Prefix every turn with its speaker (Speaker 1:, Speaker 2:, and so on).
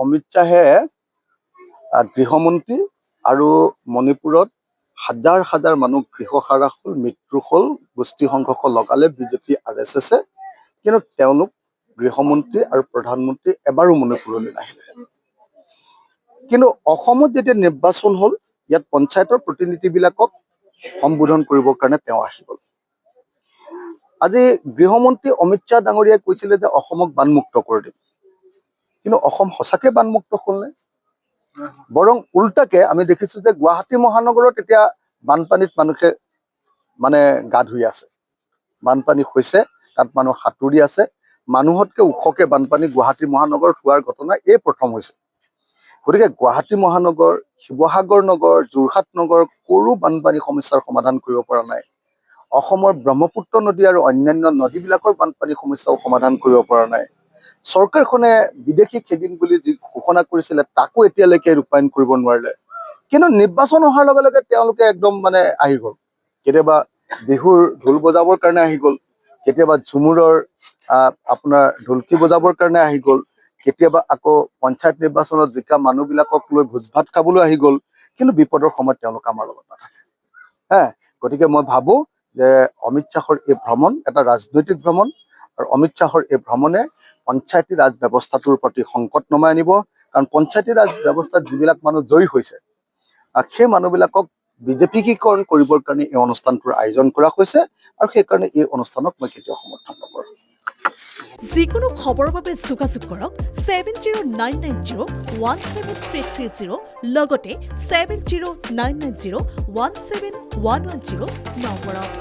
Speaker 1: অমিত শ্বাহে গৃহমন্ত্ৰী আৰু মণিপুৰত হাজাৰ হাজাৰ মানুহ গৃহহাৰা হ'ল, মৃত্যু হ'ল, গোষ্ঠী সংঘৰ্ষ লগালে বিজেপি RSSে, কিন্তু তেওঁলোক গৃহমন্ত্ৰী আৰু প্ৰধানমন্ত্ৰী এবাৰো মণিপুৰলৈ নাহিলে। কিন্তু অসমত যেতিয়া নিৰ্বাচন হ'ল, ইয়াত পঞ্চায়তৰ প্ৰতিনিধিবিলাকক সম্বোধন কৰিবৰ কাৰণে তেওঁ আহি গ'ল। আজি গৃহমন্ত্ৰী অমিত শ্বাহ ডাঙৰীয়াই কৈছিলে যে অসমক বানমুক্ত কৰি দিম, কিন্তু অসম সঁচাকৈ বানমুক্ত হ'লনে? বৰং উল্টাকে আমি দেখিছো যে গুৱাহাটী মহানগৰত এতিয়া বানপানীত মানুহে গা ধুই আছে, বানপানী হৈছে, তাত মানুহ সাঁতুৰি আছে। মানুহতকৈ ওখকে বানপানী গুৱাহাটী মহানগৰত হোৱাৰ ঘটনা এই প্ৰথম হৈছে। গতিকে গুৱাহাটী মহানগৰ, শিৱসাগৰ নগৰ, যোৰহাট নগৰ কোনো বানপানী সমস্যাৰ সমাধান কৰিব পৰা নাই। অসমৰ ব্ৰহ্মপুত্ৰ নদী আৰু অন্যান্য নদীবিলাকৰ বানপানী সমস্যাও সমাধান কৰিব পৰা নাই। চৰকাৰখনে বিদেশী খেদিম বুলি যি ঘোষণা কৰিছিলে তাকো এতিয়ালৈকে ৰূপায়ণ কৰিব নোৱাৰিলে। কিন্তু নিৰ্বাচন অহাৰ লগে লগে তেওঁলোকে একদম আহি গ'ল। কেতিয়াবা বিহুৰ ঢোল বজাবৰ কাৰণে আহি গ'ল, কেতিয়াবা ঝুমুৰৰ আপোনাৰ ঢোলকি বজাবৰ কাৰণে আহি গ'ল, কেতিয়াবা আকৌ পঞ্চায়ত নিৰ্বাচনত জিকা মানুহবিলাকক লৈ ভোজ ভাত খাবলৈ আহি গ'ল। কিন্তু বিপদৰ সময়ত তেওঁলোক আমাৰ লগত নাথাকে। গতিকে মই ভাবোঁ যে অমিত শ্বাহৰ এই ভ্ৰমণ এটা ৰাজনৈতিক ভ্ৰমণ, আৰু অমিত শ্বাহৰ এই ভ্ৰমণে পঞ্চায়তী ৰাজ ব্যৱস্থাটোৰ প্ৰতি সংকট নমাই আনিব। কাৰণ পঞ্চায়তী ৰাজ ব্যৱস্থাত যিবিলাক মানুহ জয়ী হৈছে, সেই মানুহবিলাকক বিজেপিকীকৰণ কৰিবৰ কাৰণে এই অনুষ্ঠানটোৰ আয়োজন কৰা হৈছে, আৰু সেইকাৰণে এই অনুষ্ঠানক মই কেতিয়াও সমৰ্থন নকৰোঁ।
Speaker 2: যিকোনো খবৰৰ বাবে যোগাযোগ কৰক 7099017330 লগতে 7099017110 নম্বৰত।